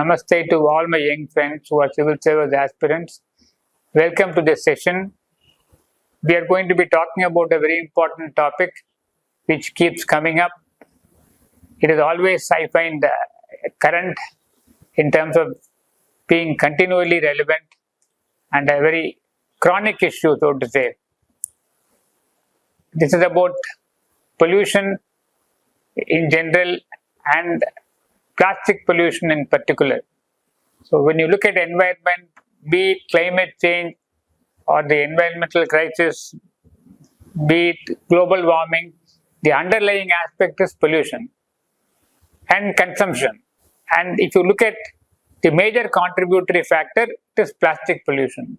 Namaste to all my young friends who are civil service aspirants. Welcome to this session. We are going to be talking about a very important topic which keeps coming up. It is always, I find, current in terms of being continually relevant and a very chronic issue, so to say. This is about pollution in general and plastic pollution in particular. So when you look at environment, be it climate change or the environmental crisis, be it global warming, the underlying aspect is pollution and consumption. And if you look at the major contributory factor, it is plastic pollution.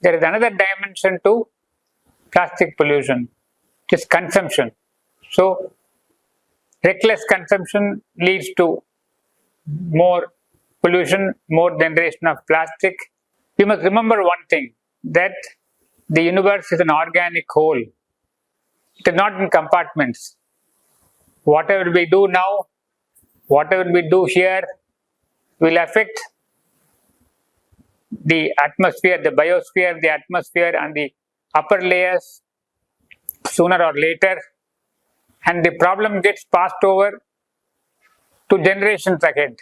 There is another dimension to plastic pollution, which is consumption. So reckless consumption leads to more pollution, more generation of plastic. We must remember one thing, that the universe is an organic whole. It is not in compartments. Whatever we do now, whatever we do here will affect the atmosphere, the biosphere, the atmosphere and the upper layers sooner or later, and the problem gets passed over to generations ahead.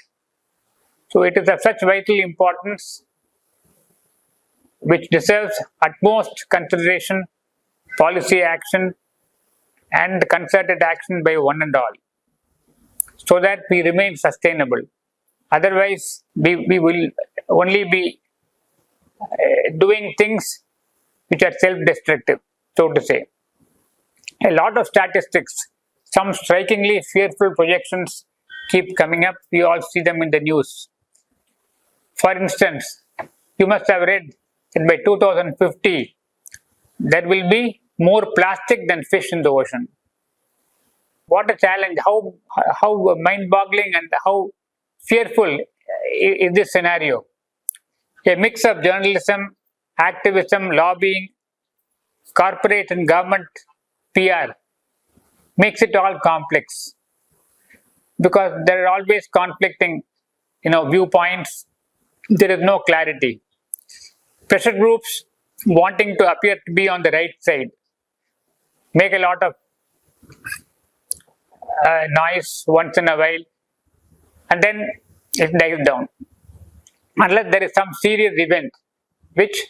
So it is of such vital importance which deserves utmost consideration, policy action and concerted action by one and all, so that we remain sustainable. Otherwise, we will only be doing things which are self-destructive, so to say. A lot of statistics, some strikingly fearful projections keep coming up. We all see them in the news. For instance, you must have read that by 2050, there will be more plastic than fish in the ocean. What a challenge, how mind-boggling and how fearful is this scenario. A mix of journalism, activism, lobbying, corporate and government PR makes it all complex, because there are always conflicting viewpoints. There is no clarity. Pressure groups wanting to appear to be on the right side make a lot of noise once in a while, and then it dies down, unless there is some serious event which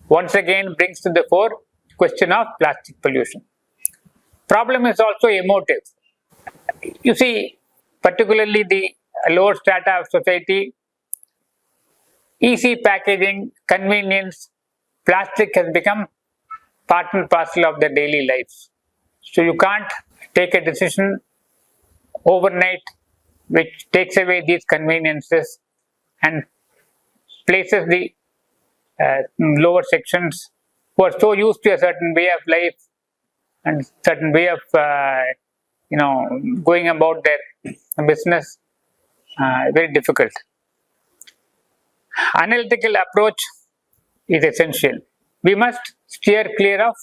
once again brings to the fore question of plastic pollution. Problem is also emotive. You see, particularly the lower strata of society, easy packaging, convenience, plastic has become part and parcel of their daily lives. So you can't take a decision overnight which takes away these conveniences and places the lower sections who are so used to a certain way of life and certain way of going about their business very difficult. Analytical approach is essential. We must steer clear of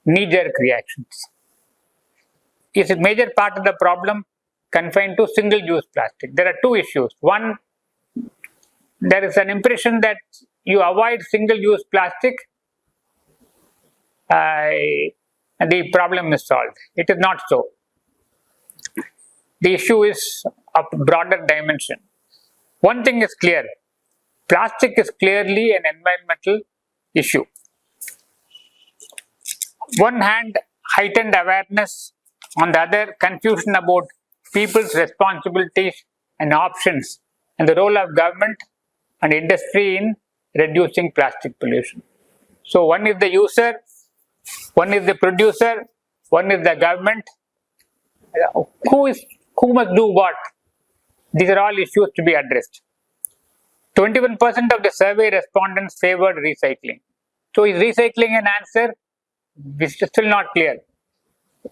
knee-jerk reactions. Is a major part of the problem confined to single-use plastic? There are two issues. One, there is an impression that you avoid single-use plastic and the problem is solved. It is not so. The issue is of broader dimension. One thing is clear, plastic is clearly an environmental issue. One hand, heightened awareness, on the other, confusion about people's responsibilities and options and the role of government and industry in reducing plastic pollution. So one is the user, one is the producer, one is the government. Who must do what? These are all issues to be addressed. 21% of the survey respondents favored recycling. So is recycling an answer? It's still not clear.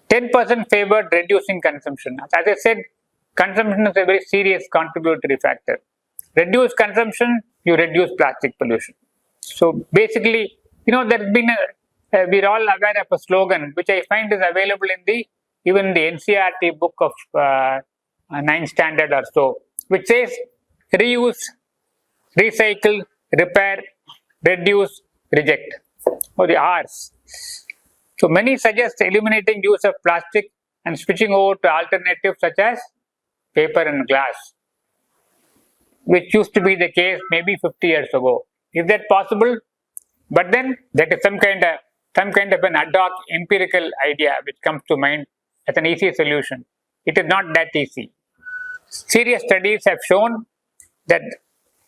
10% favored reducing consumption. As I said, consumption is a very serious contributory factor. Reduce consumption, you reduce plastic pollution. So basically, there's been we're all aware of a slogan which I find is available in even the NCERT book of 9th standard or so, which says reuse, recycle, repair, reduce, reject, or the R's. So many suggest eliminating use of plastic and switching over to alternatives such as paper and glass, which used to be the case maybe 50 years ago. Is that possible? But then that is some kind of an ad hoc empirical idea which comes to mind as an easy solution. It is not that easy. Serious studies have shown that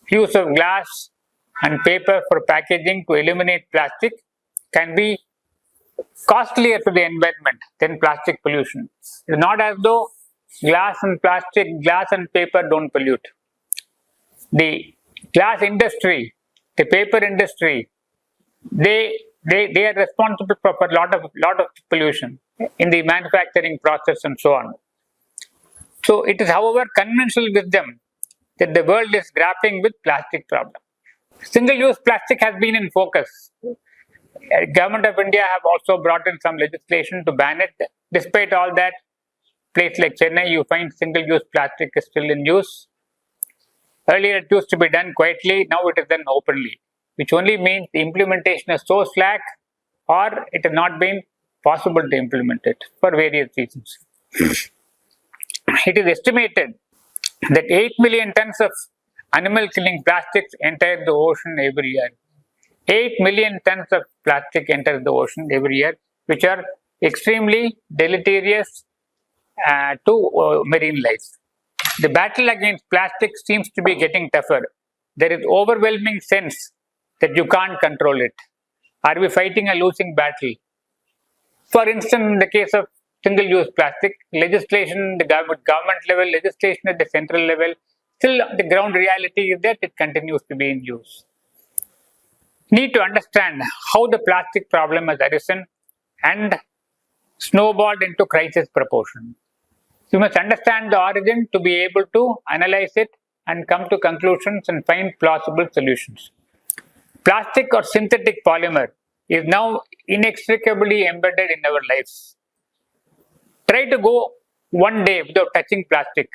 use of glass and paper for packaging to eliminate plastic can be costlier to the environment than plastic pollution. It is not as though glass and paper don't pollute. The glass industry, the paper industry, they are responsible for a lot of pollution in the manufacturing process and so on. So it is, however, conventional wisdom that the world is grappling with plastic problem. Single-use plastic has been in focus. Government of India have also brought in some legislation to ban it. Despite all that, place like Chennai, you find single-use plastic is still in use. Earlier it used to be done quietly, now it is done openly, which only means the implementation is so slack or it has not been possible to implement it for various reasons. It is estimated that 8 million tons of animal killing plastics enter the ocean every year. 8 million tons of plastic enter the ocean every year, which are extremely deleterious to marine life. The battle against plastic seems to be getting tougher. There is overwhelming sense that you can't control it. Are we fighting a losing battle? For instance, in the case of single-use plastic, legislation at the government level, legislation at the central level, still the ground reality is that it continues to be in use. Need to understand how the plastic problem has arisen and snowballed into crisis proportion. You must understand the origin to be able to analyze it and come to conclusions and find plausible solutions. Plastic or synthetic polymer is now inextricably embedded in our lives. Try to go one day without touching plastic.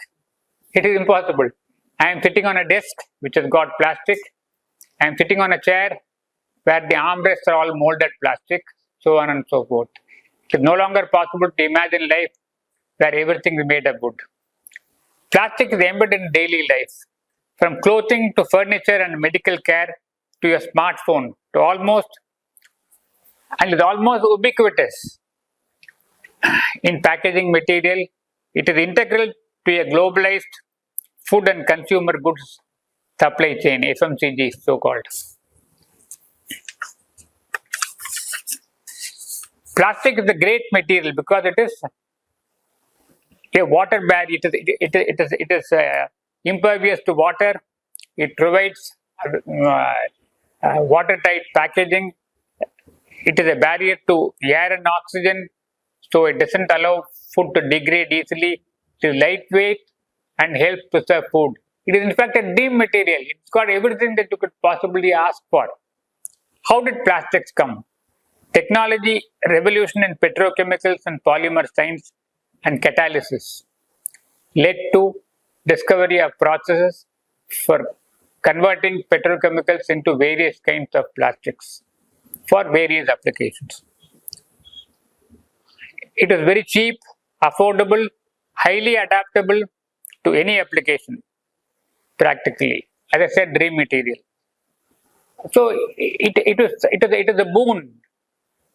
It is impossible. I am sitting on a desk which has got plastic. I am sitting on a chair where the armrests are all molded plastic, so on and so forth. It is no longer possible to imagine life where everything is made of wood. Plastic is embedded in daily life, from clothing to furniture and medical care to your smartphone to almost ubiquitous in packaging material. It is integral to a globalized food and consumer goods supply chain, FMCG so called. Plastic is a great material because it is a water barrier. It is impervious to water. It provides watertight packaging. It is a barrier to air and oxygen, so it doesn't allow food to degrade easily. It is lightweight and helps preserve food. It is in fact a dream material. It's got everything that you could possibly ask for. How did plastics come? Technology revolution in petrochemicals and polymer science and catalysis led to discovery of processes for converting petrochemicals into various kinds of plastics for various applications. It is very cheap, affordable, highly adaptable to any application, practically. As I said, dream material. So it is a boon,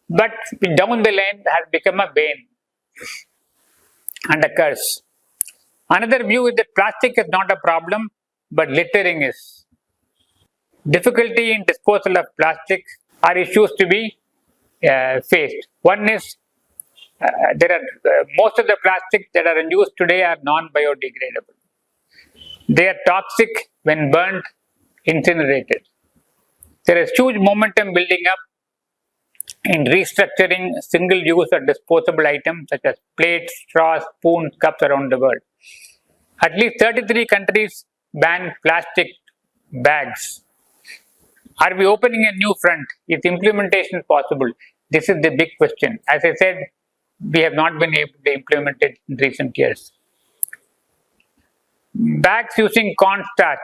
but down the line has become a bane and a curse. Another view is that plastic is not a problem, but littering is. Difficulty in disposal of plastic are issues to be faced. One is most of the plastics that are in use today are non-biodegradable. They are toxic when burnt, incinerated. There is huge momentum building up in restructuring single-use or disposable items such as plates, straws, spoons, cups around the world. At least 33 countries ban plastic bags. Are we opening a new front? Is implementation possible? This is the big question. As I said, we have not been able to implement it in recent years. Bags using cornstarch,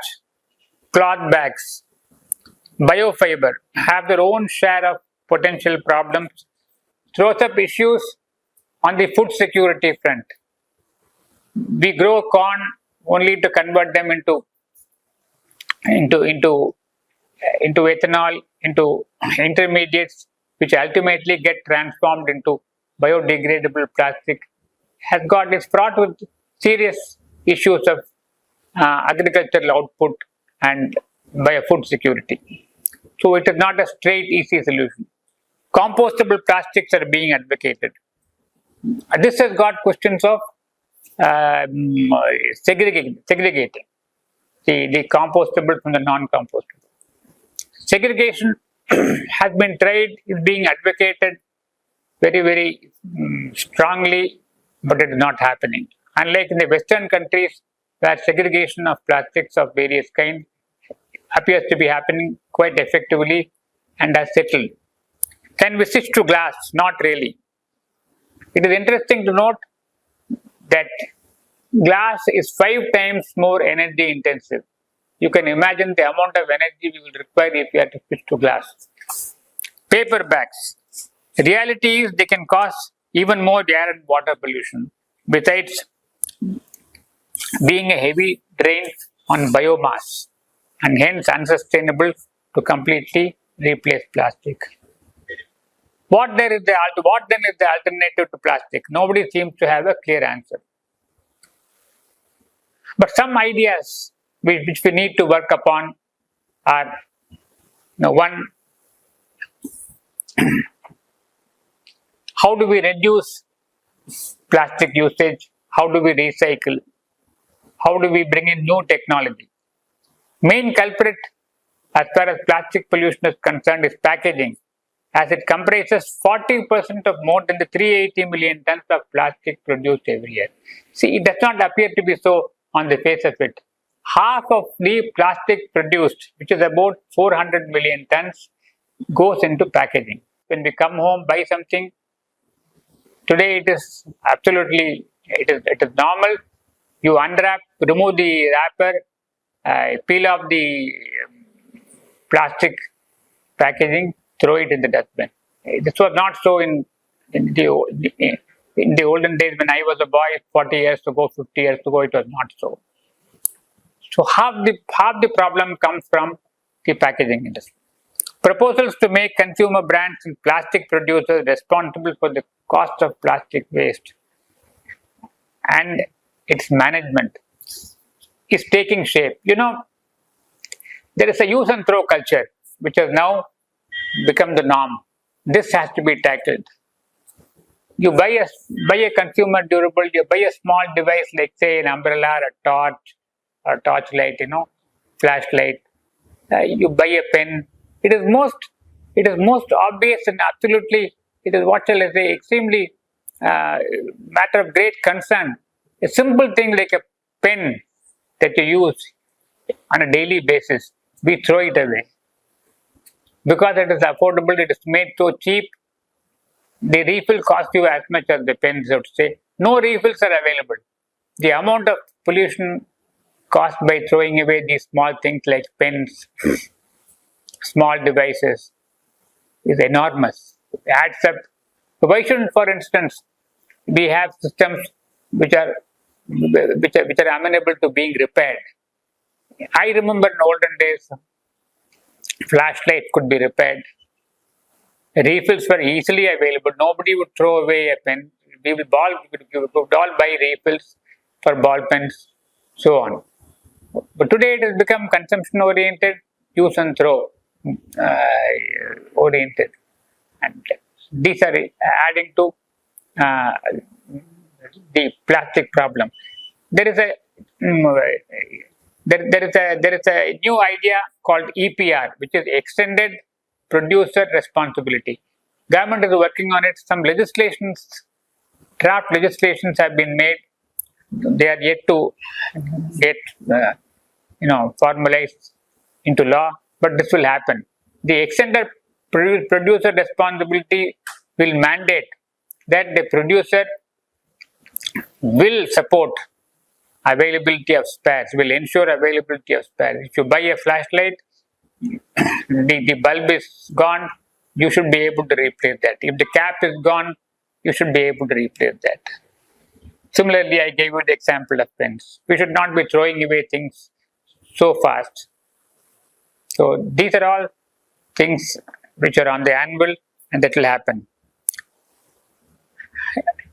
cloth bags, biofiber have their own share of potential problems, throws up issues on the food security front. We grow corn only to convert them into ethanol, into intermediates, which ultimately get transformed into biodegradable plastic, has got is fraught with serious issues of agricultural output and food security. So it is not a straight, easy solution. Compostable plastics are being advocated. This has got questions of segregating the compostable from the non-compostable. Segregation has been tried, is being advocated very, very strongly, but it is not happening. Unlike in the Western countries, where segregation of plastics of various kinds appears to be happening quite effectively and has settled. Can we switch to glass? Not really. It is interesting to note that glass is 5 times more energy intensive. You can imagine the amount of energy we will require if we have to switch to glass. Paper bags. The reality is they can cause even more air and water pollution, besides being a heavy drain on biomass and hence unsustainable to completely replace plastic. What then is the alternative to plastic? Nobody seems to have a clear answer. But some ideas which we need to work upon are, one, how do we reduce plastic usage? How do we recycle? How do we bring in new technology? Main culprit as far as plastic pollution is concerned is packaging, as it comprises 40% of more than the 380 million tons of plastic produced every year. See, it does not appear to be so on the face of it. Half of the plastic produced, which is about 400 million tons, goes into packaging. When we come home, buy something, today it is absolutely, it is normal. You unwrap, remove the wrapper, peel off the plastic packaging, throw it in the dustbin. This was not so in the olden days when I was a boy, 40 years ago, 50 years ago, it was not so. So half the problem comes from the packaging industry. Proposals to make consumer brands and plastic producers responsible for the cost of plastic waste and its management is taking shape. There is a use and throw culture which has now become the norm. This has to be tackled. You buy a consumer durable, you buy a small device like say an umbrella or a torchlight, flashlight. You buy a pen. It is most obvious and absolutely, it is what shall I say, extremely matter of great concern. A simple thing like a pen that you use on a daily basis, we throw it away. Because it is affordable, it is made so cheap, the refill costs you as much as the pen, so to say. No refills are available. The amount of pollution caused by throwing away these small things like pens, small devices, is enormous. It adds up. So why shouldn't, for instance, we have systems which are amenable to being repaired? I remember in olden days, flashlight could be repaired. Refills were easily available. Nobody would throw away a pen. We would all buy refills for ball pens, so on. But today it has become consumption oriented, use and throw oriented, and these are adding to the plastic problem. There is a new idea called EPR, which is Extended Producer Responsibility. Government is working on it. Some draft legislations have been made. They are yet to get formalized into law, but this will happen. The Extended Producer Responsibility will mandate that the producer will support availability of spares, will ensure availability of spares. If you buy a flashlight, the bulb is gone, you should be able to replace that. If the cap is gone, you should be able to replace that. Similarly, I gave you the example of pens. We should not be throwing away things so fast. So these are all things which are on the anvil, and that will happen.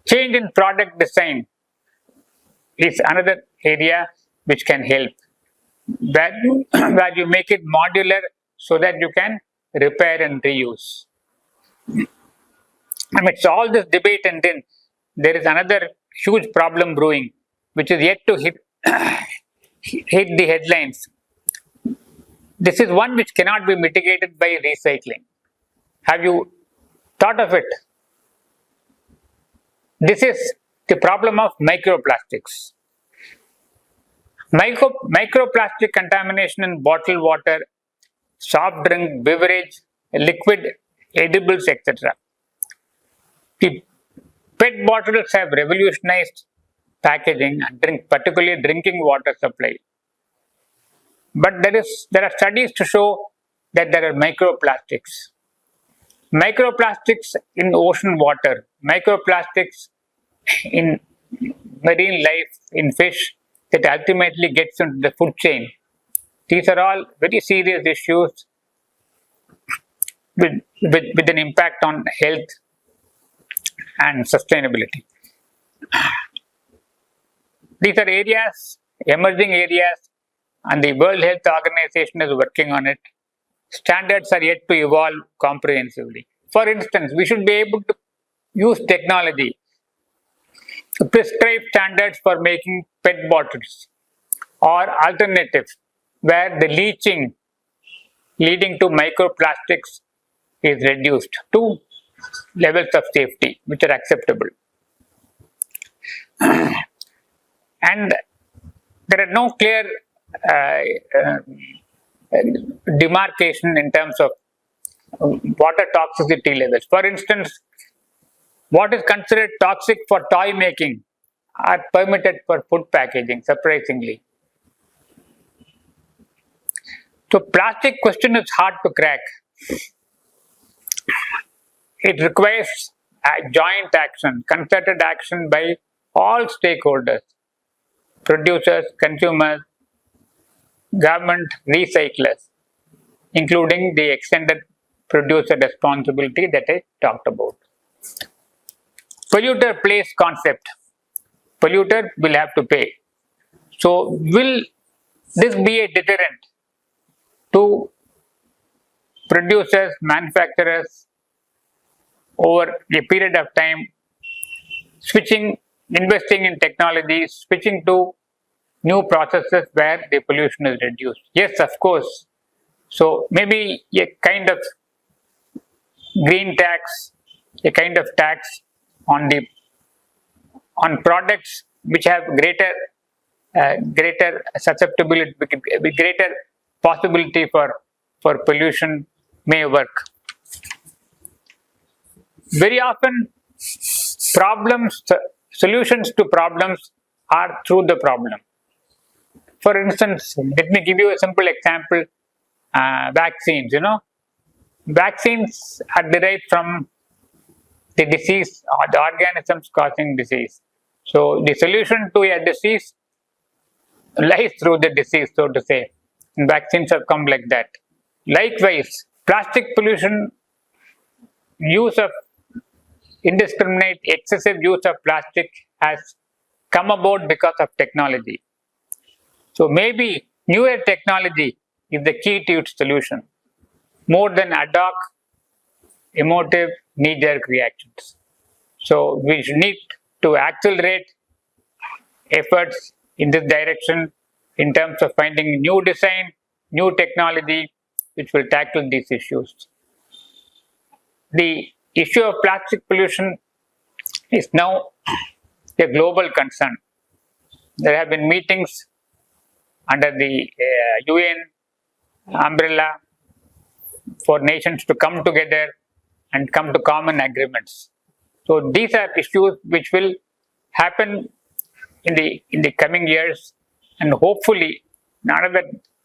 Change in product design is another area which can help. Where you make it modular so that you can repair and reuse. Amidst all this debate, and then there is another huge problem brewing, which is yet to hit the headlines. This is one which cannot be mitigated by recycling. Have you thought of it? This is the problem of microplastics. Microplastic contamination in bottled water, soft drink, beverage, liquid, edibles, etc. The PET bottles have revolutionized packaging and particularly drinking water supply. But there are studies to show that there are microplastics. Microplastics in ocean water, microplastics in marine life, in fish, that ultimately gets into the food chain. These are all very serious issues with an impact on health and sustainability. These are areas, emerging areas, and the World Health Organization is working on it. Standards are yet to evolve comprehensively. For instance, we should be able to use technology to prescribe standards for making PET bottles or alternatives where the leaching leading to microplastics is reduced to levels of safety which are acceptable. And there are no clear demarcation in terms of water toxicity levels. For instance, what is considered toxic for toy making are permitted for food packaging, surprisingly. So plastic question is hard to crack. It requires a joint action, concerted action by all stakeholders, producers, consumers, government, recyclers, including the extended producer responsibility that I talked about. Polluter pays concept. Polluter will have to pay. So will this be a deterrent to producers, manufacturers over a period of time investing in technology, switching to new processes where the pollution is reduced? Yes, of course. So maybe a kind of green tax, a kind of tax on products which have greater susceptibility, greater possibility for pollution may work. Very often, solutions to problems are through the problem. For instance, let me give you a simple example. Vaccines, vaccines are derived from the disease or the organisms causing disease. So the solution to a disease lies through the disease, so to say. And vaccines have come like that. Likewise, plastic pollution, indiscriminate, excessive use of plastic has come about because of technology. So maybe newer technology is the key to its solution, more than ad hoc, emotive, knee-jerk reactions. So we need to accelerate efforts in this direction in terms of finding new design, new technology which will tackle these issues. The issue of plastic pollution is now a global concern. There have been meetings under the UN umbrella for nations to come together and come to common agreements. So these are issues which will happen in the coming years, and hopefully in another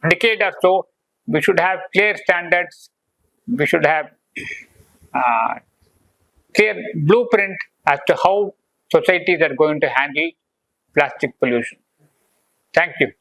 decade or so, we should have clear standards. We should have clear blueprint as to how societies are going to handle plastic pollution. Thank you.